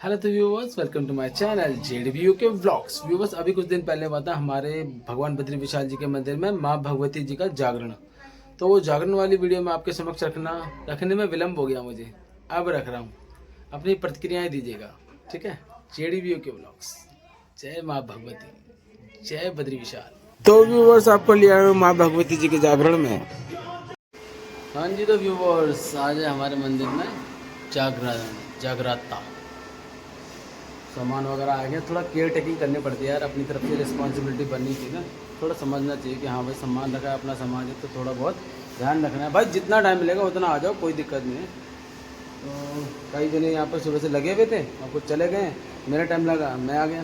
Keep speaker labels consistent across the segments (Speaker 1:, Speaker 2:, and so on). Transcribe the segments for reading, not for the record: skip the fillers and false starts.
Speaker 1: Hello तो viewers, welcome to my channel ZBU के vlogs. Viewers, अभी कुछ दिन पहले हुआ था हमारे भगवान बद्री विशाल जी के मंदिर में माँ भगवती जी का जागरण। तो वो जागरण वाली वीडियो में आपके समक्ष रखने में विलम्ब हो गया मुझे। अब रख रहा हूँ, अपनी प्रतिक्रियाएं दीजिएगा, ठीक है। जेडबीयू के व्लॉग्स। जय माँ भगवती, जय बद्री विशाल। तो व्यूवर्स, आपको लिया हूँ माँ भगवती जी के जागरण में। हाँ जी, तो व्यूवर्स, आज है हमारे मंदिर में जागराता। सामान वगैरह आ गया, थोड़ा केयर टेकिंग करनी पड़ती है यार, अपनी तरफ से रिस्पॉन्सिबिलिटी बननी चाहिए ना। थोड़ा समझना चाहिए कि हाँ भाई, सामान रखा है, अपना समाज है, तो थोड़ा बहुत ध्यान रखना है भाई। जितना टाइम मिलेगा उतना आ जाओ, कोई दिक्कत नहीं है। तो कई जने यहाँ पर सुबह से लगे हुए थे और कुछ चले गए। मेरा टाइम लगा, मैं आ गया।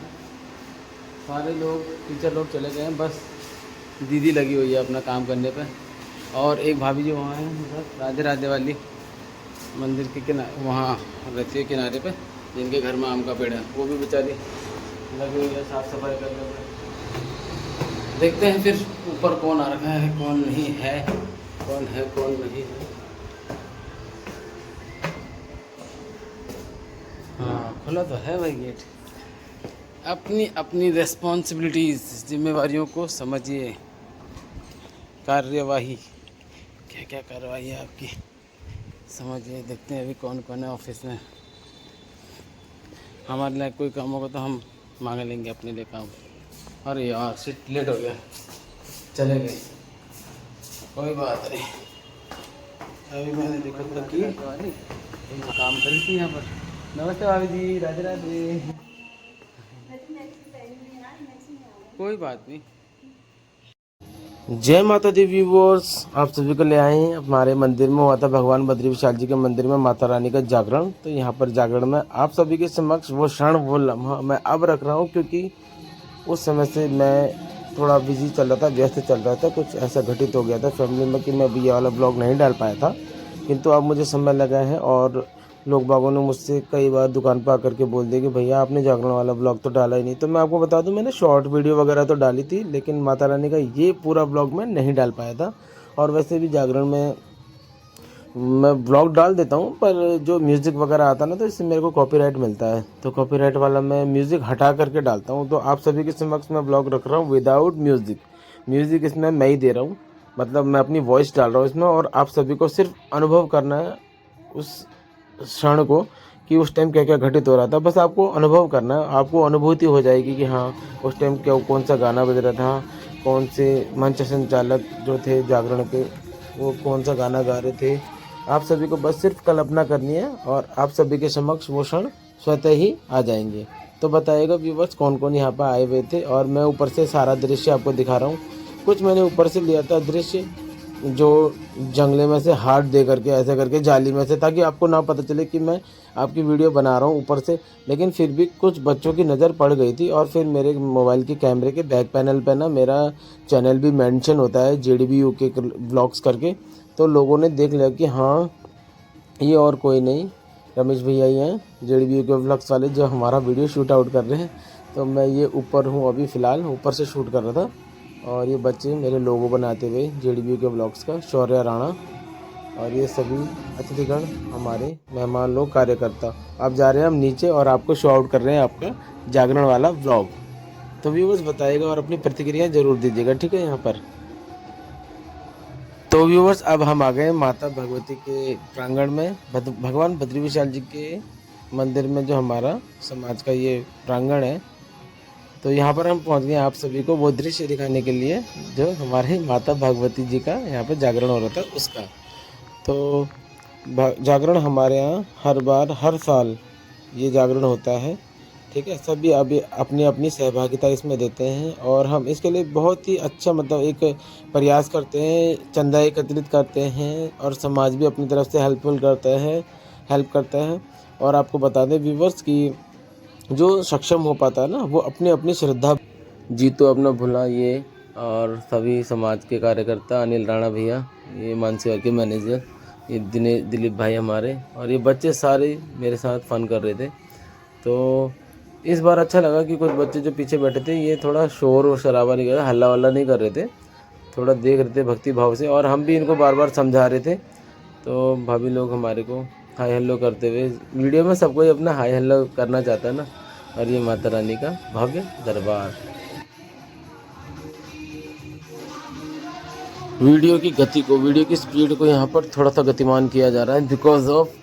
Speaker 1: सारे लोग, टीचर लोग चले गए हैं, बस दीदी लगी हुई है अपना काम करने पर। और एक भाभी जी वहाँ हैं, मतलब राधे राधे वाली, मंदिर के किनारे वहाँ रहती है किनारे पे, जिनके घर में आम का पेड़ है, वो भी बेचारी लगी हुई है साफ़ सफाई करने में। देखते हैं फिर ऊपर कौन आ रखा है, कौन नहीं है, कौन है कौन नहीं है। हाँ, खुला तो है भाई गेट। अपनी अपनी रेस्पॉन्सिबिलिटीज़, जिम्मेवारियों को समझिए। कार्यवाही, क्या क्या कार्रवाई है आपकी, समझिए। देखते हैं अभी कौन कौन है ऑफिस में। हमारे लिए कोई काम होगा तो हम मांग लेंगे अपने लिए काम। अरे यार, सीट लेट हो गया, चले गए, कोई बात नहीं। अभी मैंने देखा था कि काम करी थी यहाँ पर। नमस्ते भाभी जी, राधे राधे। कोई बात नहीं। जय माता दी व्यूवर्स, आप सभी को ले आए हैं हमारे मंदिर में। हुआ था भगवान बद्री विशाल जी के मंदिर में माता रानी का जागरण। तो यहाँ पर जागरण में आप सभी के समक्ष वो क्षण, वो लम्हा मैं अब रख रहा हूँ, क्योंकि उस समय से मैं थोड़ा बिजी चल रहा था, व्यस्त चल रहा था। कुछ ऐसा घटित हो गया था फैमिली में कि मैं भी ये वाला ब्लॉग नहीं डाल पाया था। किंतु अब मुझे समय लगा है और लोग बागों ने मुझसे कई बार दुकान पर आकर के बोल दिया कि भैया आपने जागरण वाला ब्लॉग तो डाला ही नहीं। तो मैं आपको बता दूं, मैंने शॉर्ट वीडियो वगैरह तो डाली थी, लेकिन माता रानी का ये पूरा ब्लॉग मैं नहीं डाल पाया था। और वैसे भी जागरण में मैं ब्लॉग डाल देता हूँ, पर जो म्यूज़िक वगैरह आता है ना, तो इससे मेरे को कॉपीराइट मिलता है। तो कॉपीराइट वाला मैं म्यूज़िक हटा करके डालता हूँ। तो आप सभी के समक्ष मैं ब्लॉग रख रहा हूँ विदाउट म्यूज़िक। म्यूज़िक इसमें मैं ही दे रहा हूँ, मतलब मैं अपनी वॉइस डाल रहा हूँ इसमें, और आप सभी को सिर्फ अनुभव करना है उस क्षण को, कि उस टाइम क्या क्या घटित हो रहा था। बस आपको अनुभव करना है, आपको अनुभूति हो जाएगी कि हाँ उस टाइम क्या, कौन सा गाना बज रहा था, कौन से मंच संचालक जो थे जागरण के, वो कौन सा गाना गा रहे थे। आप सभी को बस सिर्फ कल्पना करनी है और आप सभी के समक्ष वो क्षण स्वतः ही आ जाएंगे। तो बताइएगा व्यूवर्स, कौन कौन यहाँ पर आए हुए थे। और मैं ऊपर से सारा दृश्य आपको दिखा रहा हूँ। कुछ मैंने ऊपर से लिया था दृश्य, जो जंगले में से हाथ दे करके ऐसे करके जाली में से, ताकि आपको ना पता चले कि मैं आपकी वीडियो बना रहा हूँ ऊपर से। लेकिन फिर भी कुछ बच्चों की नज़र पड़ गई थी। और फिर मेरे मोबाइल के कैमरे के बैक पैनल पे ना मेरा चैनल भी मेंशन होता है, जेडबीयू के ब्लॉग्स करके। तो लोगों ने देख लिया कि हाँ, ये और कोई नहीं, रमेश भैया ही हैं जेडबीयू के व्लॉग्स वाले, जो हमारा वीडियो शूट आउट कर रहे हैं। तो मैं ये ऊपर हूँ, अभी फ़िलहाल ऊपर से शूट कर रहा था। और ये बच्चे मेरे लोगो बनाते हुए जेडबीयू के व्लॉग्स का, शौर्य राणा, और ये सभी अतिथिगण, हमारे मेहमान लोग, कार्यकर्ता। आप जा रहे हैं हम नीचे और आपको शो आउट कर रहे हैं आपका जागरण वाला व्लॉग। तो व्यूवर्स बताइएगा और अपनी प्रतिक्रिया ज़रूर दीजिएगा, ठीक है। यहाँ पर तो व्यूवर्स, अब हम आ गए माता भगवती के प्रांगण में, भगवान बद्री विशाल जी के मंदिर में, जो हमारा समाज का ये प्रांगण है। तो यहाँ पर हम पहुँच गए आप सभी को वो दृश्य दिखाने के लिए, जो हमारे माता भगवती जी का यहाँ पर जागरण हो रहा था उसका। तो जागरण हमारे यहाँ हर बार, हर साल ये जागरण होता है, ठीक है। सभी अभी अपनी अपनी सहभागिता इसमें देते हैं, और हम इसके लिए बहुत ही अच्छा, मतलब एक प्रयास करते हैं, चंदा एकत्रित करते हैं, और समाज भी अपनी तरफ से हेल्प करता है। और आपको बता दें व्यूवर्स कि जो सक्षम हो पाता है ना, वो अपनी अपनी श्रद्धा जी तो अपना भुला ये। और सभी समाज के कार्यकर्ता, अनिल राणा भैया, ये मानसेवा के मैनेजर, ये दिलीप भाई हमारे, और ये बच्चे सारे मेरे साथ फ़न कर रहे थे। तो इस बार अच्छा लगा कि कुछ बच्चे जो पीछे बैठे थे, ये थोड़ा शोर और शराबा नहीं कर रहे, हल्ला वल्ला नहीं कर रहे थे, थोड़ा देख रहे थे भक्ति भाव से। और हम भी इनको बार बार समझा रहे थे। तो भाभी लोग हमारे को हाय हेलो करते हुए। वीडियो में सबको ही अपना हाय हेलो करना चाहता है ना। और ये माता रानी का भव्य दरबार। वीडियो की स्पीड को यहाँ पर थोड़ा सा गतिमान किया जा रहा है बिकॉज ऑफ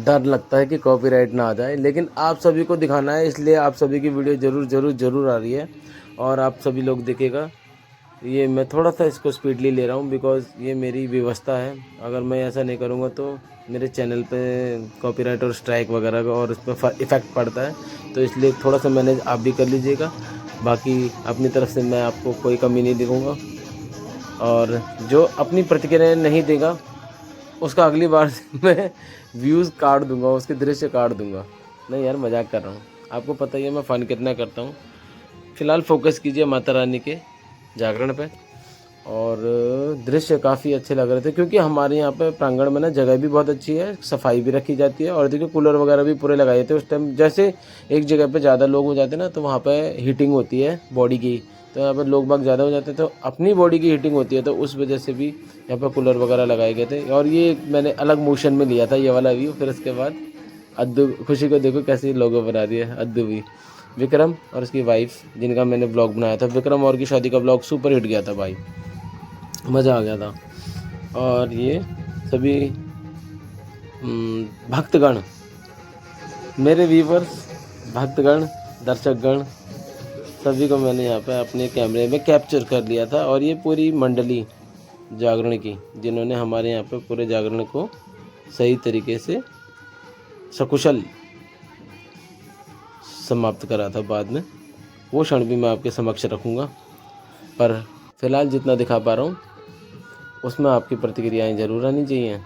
Speaker 1: डर लगता है कि कॉपीराइट ना आ जाए, लेकिन आप सभी को दिखाना है, इसलिए आप सभी की वीडियो ज़रूर आ रही है और आप सभी लोग देखेगा। ये मैं थोड़ा सा इसको स्पीडली ले रहा हूँ बिकॉज ये मेरी व्यवस्था है। अगर मैं ऐसा नहीं करूँगा तो मेरे चैनल पे कॉपीराइट और स्ट्राइक वगैरह का और उस पर इफ़ेक्ट पड़ता है, तो इसलिए थोड़ा सा मैनेज आप भी कर लीजिएगा। बाकी अपनी तरफ से मैं आपको कोई कमी नहीं दिखाऊँगा और जो अपनी प्रतिक्रिया नहीं देगा उसका अगली बार से मैं व्यूज़ काट दूंगा, उसके दृश्य काट दूंगा। नहीं यार, मजाक कर रहा हूँ, आपको पता ही है मैं फ़न कितना करता हूँ। फ़िलहाल फोकस कीजिए माता रानी के जागरण पे। और दृश्य काफ़ी अच्छे लग रहे थे क्योंकि हमारे यहाँ पे प्रांगण में ना जगह भी बहुत अच्छी है, सफाई भी रखी जाती है और देखिए कूलर वगैरह भी पूरे लगाए थे उस टाइम। जैसे एक जगह पे ज़्यादा लोग हो जाते हैं ना तो वहाँ पे हीटिंग होती है बॉडी की, तो यहाँ पर लोग बाग ज़्यादा हो जाते हैं तो अपनी बॉडी की हीटिंग होती है, तो उस वजह से भी यहाँ पर कूलर वगैरह लगाए गए थे। और ये मैंने अलग मोशन में लिया था ये वाला व्यू। फिर उसके बाद अद्दू खुशी को देखो कैसी लोगो बना रही है अद्दू भी। विक्रम और उसकी वाइफ जिनका मैंने ब्लॉग बनाया था, विक्रम और की शादी का ब्लॉग सुपर हिट गया था भाई, मज़ा आ गया था। और ये सभी भक्तगण, मेरे व्यूवर्स, भक्तगण, दर्शकगण, सभी को मैंने यहाँ पे अपने कैमरे में कैप्चर कर लिया था। और ये पूरी मंडली जागरण की जिन्होंने हमारे यहाँ पे पूरे जागरण को सही तरीके से सकुशल समाप्त करा था बाद में, वो क्षण भी मैं आपके समक्ष रखूँगा। पर फ़िलहाल जितना दिखा पा रहा हूँ उसमें आपकी प्रतिक्रियाएं ज़रूर आनी चाहिए।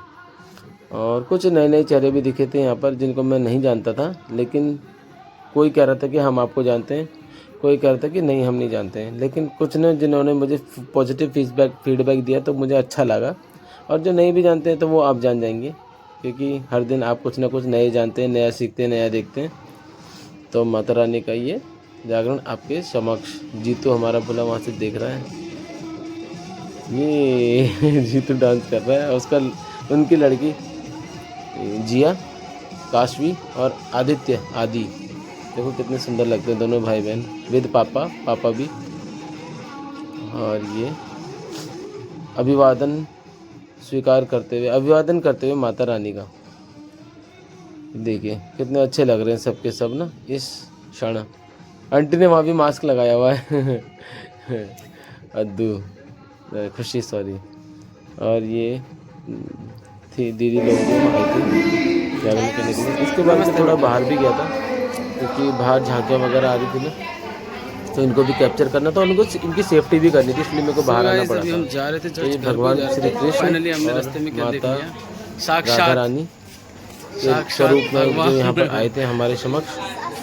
Speaker 1: और कुछ नए नए चेहरे भी दिखे थे यहाँ पर जिनको मैं नहीं जानता था, लेकिन कोई कह रहा था कि हम आपको जानते हैं, कोई कह रहा था कि नहीं हम नहीं जानते हैं, लेकिन कुछ ने जिन्होंने मुझे पॉजिटिव फीडबैक दिया तो मुझे अच्छा लगा। और जो नहीं भी जानते हैं तो वो आप जान जाएंगे क्योंकि हर दिन आप कुछ ना कुछ नए जानते हैं, नया सीखते हैं, नया देखते हैं। तो माता रानी का ये जागरण आपके समक्ष। जीतू हमारा भोला वहाँ से देख रहा है, ये जीतू डांस कर रहा है। उसका उनकी लड़की जिया, काशवी और आदित्य आदि, देखो कितने सुंदर लगते हैं दोनों भाई बहन विद पापा भी। और ये अभिवादन करते हुए माता रानी का देखिए कितने अच्छे लग रहे हैं सबके सब ना इस क्षण। आंटी ने वहाँ भी मास्क लगाया हुआ है अद्दू खुशी सॉरी। और ये थी दीदी लोग जो आई थी जागरण करने के लिए। उसके बाद मैं थोड़ा बाहर भी गया था क्योंकि बाहर झांकियाँ वगैरह आ रही थी ना, तो इनको भी कैप्चर करना था, उनको इनकी सेफ्टी भी करनी थी, इसलिए मेरे को बाहर आना पड़ा था।
Speaker 2: हम जा रहे थे
Speaker 1: तो ये भगवान श्री कृष्ण और माता राधा रानी के स्वरूप में जो यहाँ पर आए थे हमारे समक्ष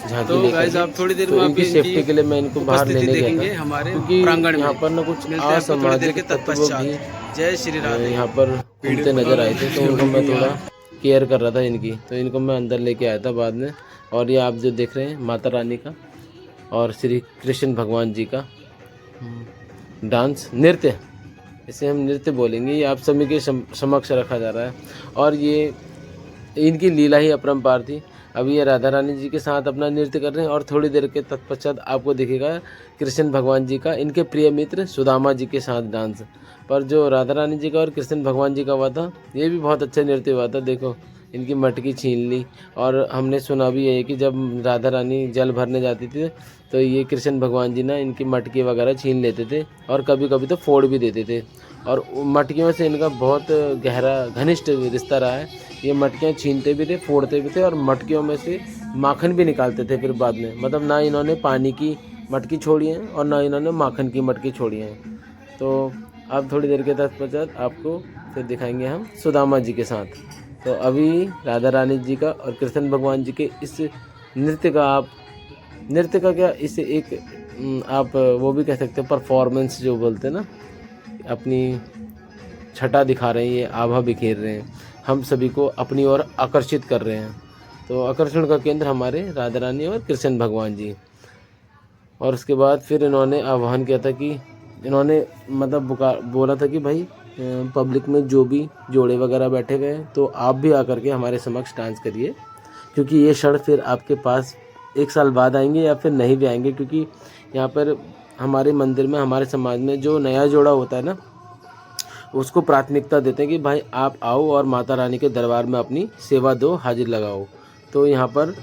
Speaker 1: झांकी लेकर।
Speaker 2: आप थोड़ी देर
Speaker 1: तो
Speaker 2: में
Speaker 1: इनकी सेफ्टी के लिए मैं इनको बाहर लेने गया था
Speaker 2: हमारे
Speaker 1: क्योंकि यहाँ पर ना कुछ असामाजिक तत्व भी
Speaker 2: जय श्री राधे
Speaker 1: यहाँ पर घूमते नजर आए थे, तो उनको मैं थोड़ा केयर कर रहा था इनकी, तो इनको मैं अंदर लेके आया था बाद में। और ये आप जो देख रहे हैं माता रानी का और श्री कृष्ण भगवान जी का डांस नृत्य, इसे हम नृत्य बोलेंगे, ये आप सभी के समक्ष रखा जा रहा है। और ये इनकी लीला ही अपरंपार थी। अभी ये राधा रानी जी के साथ अपना नृत्य कर रहे हैं और थोड़ी देर के तत्पश्चात आपको दिखेगा कृष्ण भगवान जी का इनके प्रिय मित्र सुदामा जी के साथ डांस। पर जो राधा रानी जी का और कृष्ण भगवान जी का हुआ था ये भी बहुत अच्छा नृत्य हुआ था। देखो इनकी मटकी छीन ली, और हमने सुना भी है कि जब राधा रानी जल भरने जाती थी तो ये कृष्ण भगवान जी ना इनकी मटकी वगैरह छीन लेते थे और कभी कभी तो फोड़ भी देते थे। और मटकियों से इनका बहुत गहरा घनिष्ठ रिश्ता रहा है। ये मटकियाँ छीनते भी थे, फोड़ते भी थे और मटकियों में से माखन भी निकालते थे फिर बाद में। मतलब ना इन्होंने पानी की मटकी छोड़ी है और ना इन्होंने माखन की मटकी छोड़ी है। तो अब थोड़ी देर के तत्पश्चात आपको फिर दिखाएंगे हम सुदामा जी के साथ। तो अभी राधा रानी जी का और कृष्ण भगवान जी के इस नृत्य का क्या इसे एक आप वो भी कह सकते हैं परफॉर्मेंस जो बोलते हैं ना, अपनी छटा दिखा रहे हैं, ये आभा बिखेर रहे हैं, हम सभी को अपनी ओर आकर्षित कर रहे हैं। तो आकर्षण का केंद्र हमारे राधा रानी और कृष्ण भगवान जी। और उसके बाद फिर इन्होंने आह्वान किया था कि इन्होंने मतलब बोला था कि भाई पब्लिक में जो भी जोड़े वगैरह बैठे हुए हैं, तो आप भी आकर के हमारे समक्ष डांस करिए, क्योंकि ये क्षण फिर आपके पास 1 साल बाद आएंगे या फिर नहीं भी आएंगे, क्योंकि यहाँ पर हमारे मंदिर में, हमारे समाज में जो नया जोड़ा होता है ना, उसको प्राथमिकता देते हैं कि भाई आप आओ और माता रानी के दरबार में अपनी सेवा दो, हाजिर लगाओ। तो यहाँ पर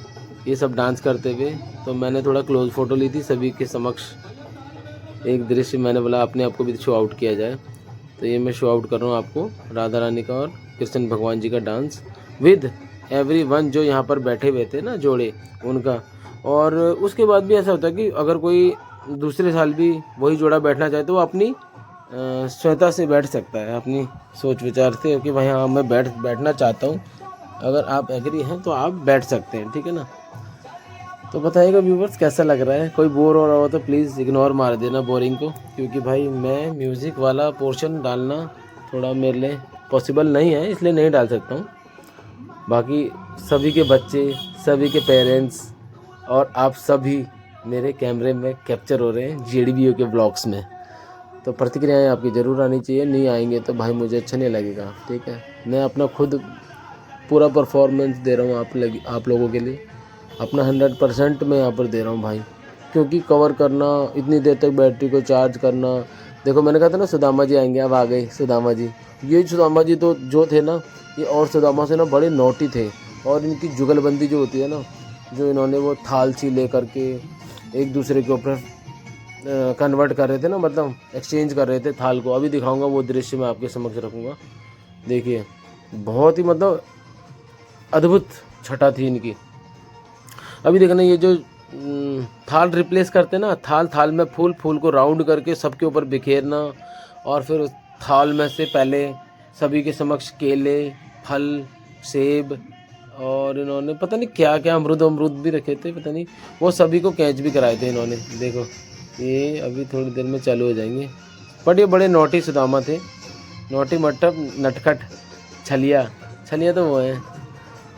Speaker 1: ये सब डांस करते हुए, तो मैंने थोड़ा क्लोज फ़ोटो ली थी सभी के समक्ष, एक दृश्य मैंने बोला अपने आप को भी शो आउट किया जाए, तो ये मैं शो आउट कर रहा हूँ आपको राधा रानी का और कृष्ण भगवान जी का डांस विद एवरीवन जो यहाँ पर बैठे हुए थे ना जोड़े उनका। और उसके बाद भी ऐसा होता है कि अगर कोई दूसरे साल भी वही जोड़ा बैठना चाहे तो वो अपनी स्वतः से बैठ सकता है, अपनी सोच विचार से कि भाई हाँ मैं बैठना चाहता हूँ, अगर आप एग्री हैं तो आप बैठ सकते हैं, ठीक है ना। तो बताइएगा व्यूवर्स कैसा लग रहा है, कोई बोर हो रहा हो तो प्लीज़ इग्नोर मार देना बोरिंग को, क्योंकि भाई मैं म्यूज़िक वाला पोर्शन डालना थोड़ा मेरे लिए पॉसिबल नहीं है, इसलिए नहीं डाल सकता हूँ। बाकी सभी के बच्चे, सभी के पेरेंट्स और आप सभी मेरे कैमरे में कैप्चर हो रहे हैं JDBO के ब्लॉग्स में, तो प्रतिक्रियाएं आपकी ज़रूर आनी चाहिए, नहीं आएंगे तो भाई मुझे अच्छा नहीं लगेगा, ठीक है। मैं अपना खुद पूरा परफॉर्मेंस दे रहा हूँ आप लोगों के लिए, अपना 100% मैं यहाँ पर दे रहा हूँ भाई, क्योंकि कवर करना, इतनी देर तक बैटरी को चार्ज करना। देखो मैंने कहा था ना सुदामा जी आएंगे, अब आ गए सुदामा जी। ये सुदामा जी तो जो थे ना, ये और सुदामा से ना बड़े नोटी थे, और इनकी जुगलबंदी जो होती है ना, जो इन्होंने वो थाल सी ले करके एक दूसरे के ऊपर कन्वर्ट कर रहे थे ना, मतलब एक्सचेंज कर रहे थे थाल को। अभी दिखाऊंगा वो दृश्य मैं आपके समक्ष रखूँगा, देखिए बहुत ही मतलब अद्भुत छटा थी इनकी। अभी देखना ये जो थाल रिप्लेस करते ना, थाल में फूल को राउंड करके सबके ऊपर बिखेरना, और फिर उस थाल में से पहले सभी के समक्ष केले, फल, सेब, और इन्होंने पता नहीं क्या क्या अमरूद भी रखे थे, पता नहीं, वो सभी को कैच भी कराए थे इन्होंने। देखो ये अभी थोड़ी देर में चालू हो जाएंगे, बट ये बड़े नोटी सुदामा थे, नोटी मतलब नटखट छलिया तो वो है,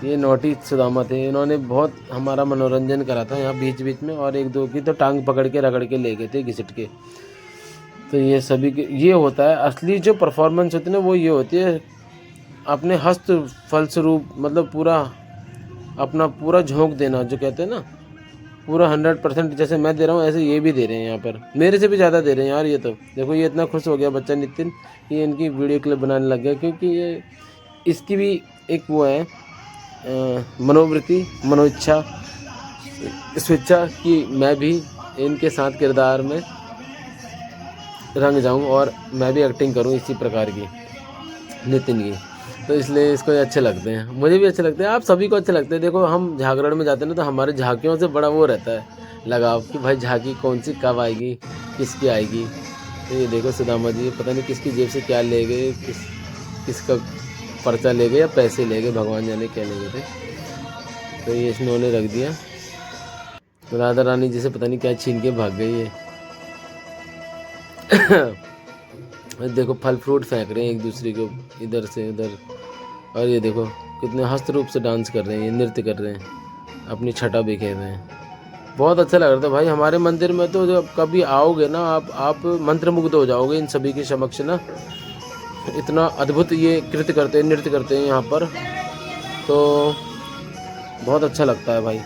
Speaker 1: ये नोटी सुदामा थे। इन्होंने बहुत हमारा मनोरंजन करा था यहाँ बीच बीच में, और एक दो की तो टांग पकड़ के रगड़ के ले गए थे घिसट के। तो ये सभी के ये होता है असली जो परफॉर्मेंस होती है ना, वो ये होती है अपने हस्त फलस्वरूप, मतलब पूरा अपना पूरा झोंक देना, जो कहते हैं ना पूरा 100%। जैसे मैं दे रहा हूँ ऐसे ये भी दे रहे हैं यहाँ पर, मेरे से भी ज़्यादा दे रहे हैं यार। ये तो देखो ये इतना खुश हो गया बच्चा नितिन, ये इनकी वीडियो क्लिप बनाने लग गया, क्योंकि ये इसकी भी एक वो है मनोवृत्ति, मनोइच्छा, स्वेच्छा कि मैं भी इनके साथ किरदार में रंग जाऊं और मैं भी एक्टिंग करूं इसी प्रकार की नितिन की। तो इसलिए इसको ये अच्छे लगते हैं, मुझे भी अच्छे लगते हैं, आप सभी को अच्छे लगते हैं। देखो हम जागरण में जाते हैं ना, तो हमारे झांकियों से बड़ा वो रहता है लगाव कि भाई झांकी कौन सी कब आएगी, किसकी आएगी। तो ये देखो सुदामा जी पता नहीं किसकी जेब से क्या ले गए, किसका पर्चा ले गए या पैसे ले गए, भगवान जाने क्या ले गए थे। तो ये इन्होंने रख दिया, तो राधा रानी जी से पता नहीं क्या छीन के भाग गई है। देखो फल फ्रूट फेंक रहे हैं एक दूसरे को इधर से उधर, और ये देखो कितने हस्त रूप से डांस कर रहे हैं, नृत्य कर रहे हैं, अपनी छटा बिखेर रहे हैं। बहुत अच्छा लग रहा था भाई हमारे मंदिर में। तो जब कभी आओगे ना आप मंत्रमुग्ध हो जाओगे इन सभी के समक्ष ना, इतना अद्भुत ये कृत्य करते हैं, नृत्य करते हैं यहाँ पर, तो बहुत अच्छा लगता है भाई।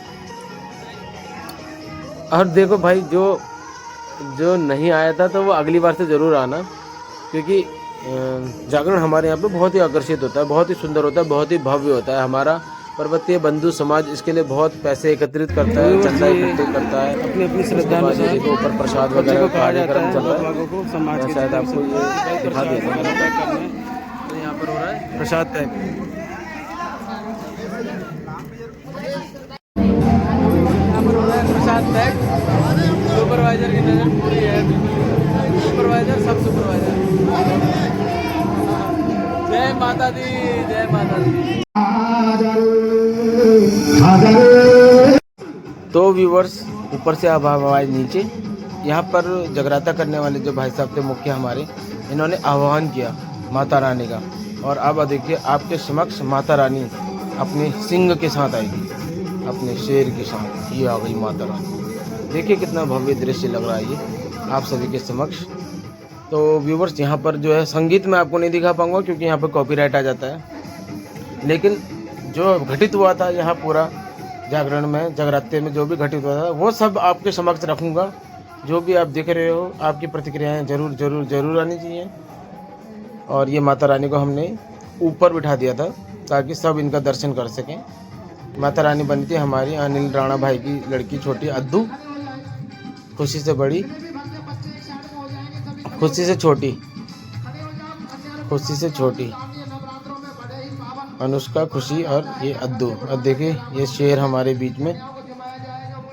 Speaker 1: और देखो भाई जो नहीं आया था तो वो अगली बार से ज़रूर आना, क्योंकि जागरण हमारे यहाँ पे बहुत ही आकर्षित होता है, बहुत ही सुंदर होता है, बहुत ही भव्य होता है। हमारा पर्वतीय बंधु समाज इसके लिए बहुत पैसे एकत्रित करता है, चंदा एकत्रित करता है, अपनी अपनी श्रद्धा के ऊपर प्रसाद वगैरह का कार्यक्रम चल रहा है। शायद आपको ये दिखा देता हूँ, तो यहाँ पर हो रहा है प्रसाद पैक। यहाँ पर हो रहा है प्रसाद पैक। सुपरवाइजर की नज़र पूरी है, सुपरवाइजर सब सुपरवाइजर। जय माता दी, जय माता दी। तो व्यूवर्स ऊपर से अब आवाज़ नीचे, यहाँ पर जगराता करने वाले जो भाई साहब थे मुख्य हमारे, इन्होंने आह्वान किया माता रानी का, और अब देखिए आपके समक्ष माता रानी अपने सिंह के साथ आएगी, अपने शेर के साथ। ये आ गई माता रानी, देखिए कितना भव्य दृश्य लग रहा है ये आप सभी के समक्ष। तो व्यूवर्स यहाँ पर जो है संगीत मैं आपको नहीं दिखा पाऊँगा क्योंकि यहाँ पर कॉपीराइट आ जाता है, लेकिन जो घटित हुआ था यहाँ पूरा जागरण में, जगराते में जो भी घटित हुआ था वो सब आपके समक्ष रखूँगा। जो भी आप देख रहे हो आपकी प्रतिक्रियाएं ज़रूर ज़रूर ज़रूर आनी चाहिए। और ये माता रानी को हमने ऊपर बिठा दिया था ताकि सब इनका दर्शन कर सकें। माता रानी बनी थी हमारी अनिल राणा भाई की लड़की छोटी अद्दू, खुशी से बड़ी, खुशी से छोटी, खुशी से छोटी अनुष्का, खुशी और ये अद्दू। और देखिए ये शेर हमारे बीच में,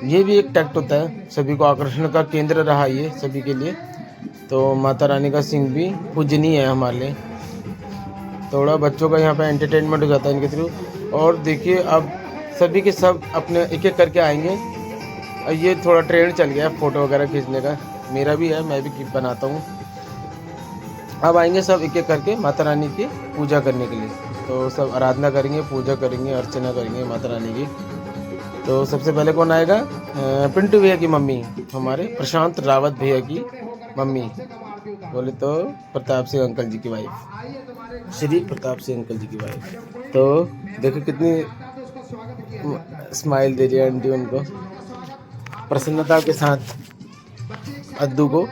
Speaker 1: ये भी एक टैक्ट होता है, सभी को आकर्षण का केंद्र रहा ये सभी के लिए। तो माता रानी का सिंह भी पूजनीय है हमारे लिए। थोड़ा बच्चों का यहाँ पे एंटरटेनमेंट हो जाता है इनके थ्रू। और देखिए अब सभी के सब अपने एक एक करके आएंगे। और ये थोड़ा ट्रेंड चल गया फ़ोटो वगैरह खींचने का, मेरा भी है, मैं भी बनाता हूँ। अब आएंगे सब एक एक करके माता रानी की पूजा करने के लिए। तो सब आराधना करेंगे, पूजा करेंगे, अर्चना करेंगे माता रानी की। तो सबसे पहले कौन आएगा? पिंटू भैया की मम्मी, हमारे प्रशांत रावत भैया की मम्मी, बोले तो प्रताप सिंह अंकल जी की वाइफ, श्री प्रताप सिंह अंकल जी की वाइफ। तो देखो कितनी स्माइल दे रही है आंटी उनको, प्रसन्नता के साथ अद्दू को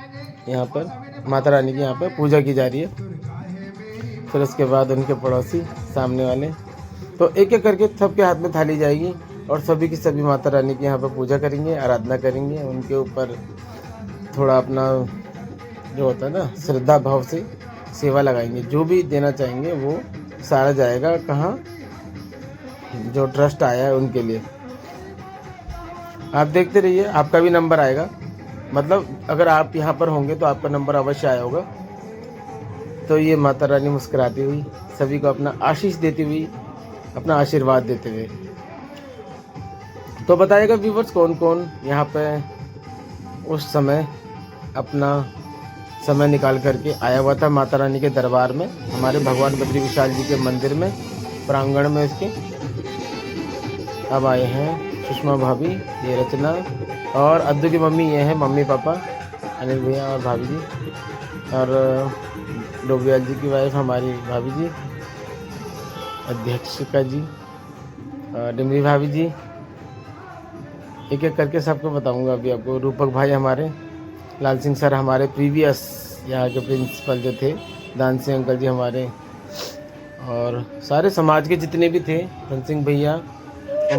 Speaker 1: यहाँ पर माता रानी की यहाँ पर पूजा की जा रही है। फिर उसके बाद उनके पड़ोसी सामने वाले, तो एक एक करके सबके हाथ में थाली जाएगी और सभी की सभी माता रानी की यहाँ पर पूजा करेंगे, आराधना करेंगे। उनके ऊपर थोड़ा अपना जो होता है ना श्रद्धा भाव से सेवा लगाएंगे। जो भी देना चाहेंगे वो सारा जाएगा कहाँ? जो ट्रस्ट आया है उनके लिए। आप देखते रहिए, आपका भी नंबर आएगा। मतलब अगर आप यहाँ पर होंगे तो आपका नंबर अवश्य आया होगा। तो ये माता रानी मुस्कुराती हुई सभी को अपना आशीष देती हुई, अपना आशीर्वाद देते हुए। तो बताइएगा व्यूवर्स कौन कौन यहाँ पे उस समय अपना समय निकाल करके आया हुआ था माता रानी के दरबार में, हमारे भगवान बद्री विशाल जी के मंदिर में, प्रांगण में इसके। अब आए हैं सुषमा भाभी, ये रचना और अद्दू की मम्मी, ये है मम्मी पापा अनिल भैया और भाभी जी, और डोबियाल जी की वाइफ हमारी भाभी जी, अध्यक्षिका जी, डिमरी भाभी जी। एक एक करके सबको बताऊंगा अभी आपको। रूपक भाई हमारे, लाल सिंह सर हमारे प्रीवियस यहाँ के प्रिंसिपल जो थे, दान सिंह अंकल जी हमारे, और सारे समाज के जितने भी थे, धन सिंह भैया।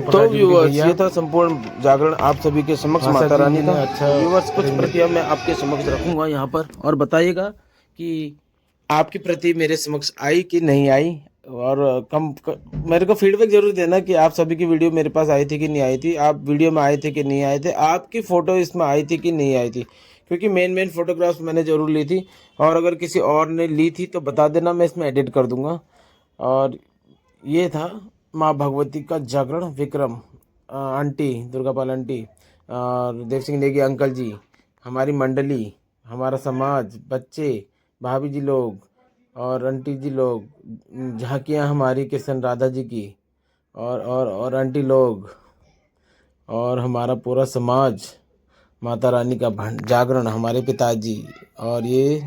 Speaker 1: तो व्यूअर्स ये था संपूर्ण जागरण आप सभी के समक्ष माता रानी का। अच्छा व्यूअर्स कुछ प्रतिक्रिया मैं आपके समक्ष रखूंगा यहाँ पर, और बताइएगा कि आपकी प्रति मेरे समक्ष आई कि नहीं आई। और मेरे को फीडबैक जरूर देना कि आप सभी की वीडियो मेरे पास आई थी कि नहीं आई थी, आप वीडियो में आए थे कि नहीं आए थे, आपकी फ़ोटो इसमें आई थी कि नहीं आई थी। क्योंकि मेन फोटोग्राफ्स मैंने ज़रूर ली थी, और अगर किसी और ने ली थी तो बता देना, मैं इसमें एडिट कर दूँगा। और ये था माँ भगवती का जागरण Vikram, aunty Durgapal aunty, Dev Singh Negi uncle जी, हमारी मंडली, हमारा समाज, बच्चे, भाभी जी लोग और आंटी जी लोग, झांकियाँ हमारी किशन राधा जी की, और आंटी लोग, और हमारा पूरा समाज, माता रानी का जागरण, हमारे पिताजी, और ये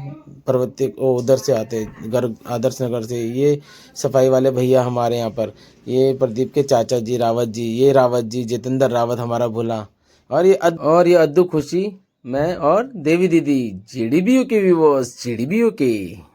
Speaker 1: पर्वत उधर से आते घर आदर्श नगर से, ये सफाई वाले भैया हमारे यहाँ पर, ये प्रदीप के चाचा जी रावत जी, ये रावत जी जितेंद्र रावत हमारा भोला, और ये अद्दू, खुशी, मैं और देवी दीदी, जीडीबीयू के व्यूअर्स, जीडीबीयू के।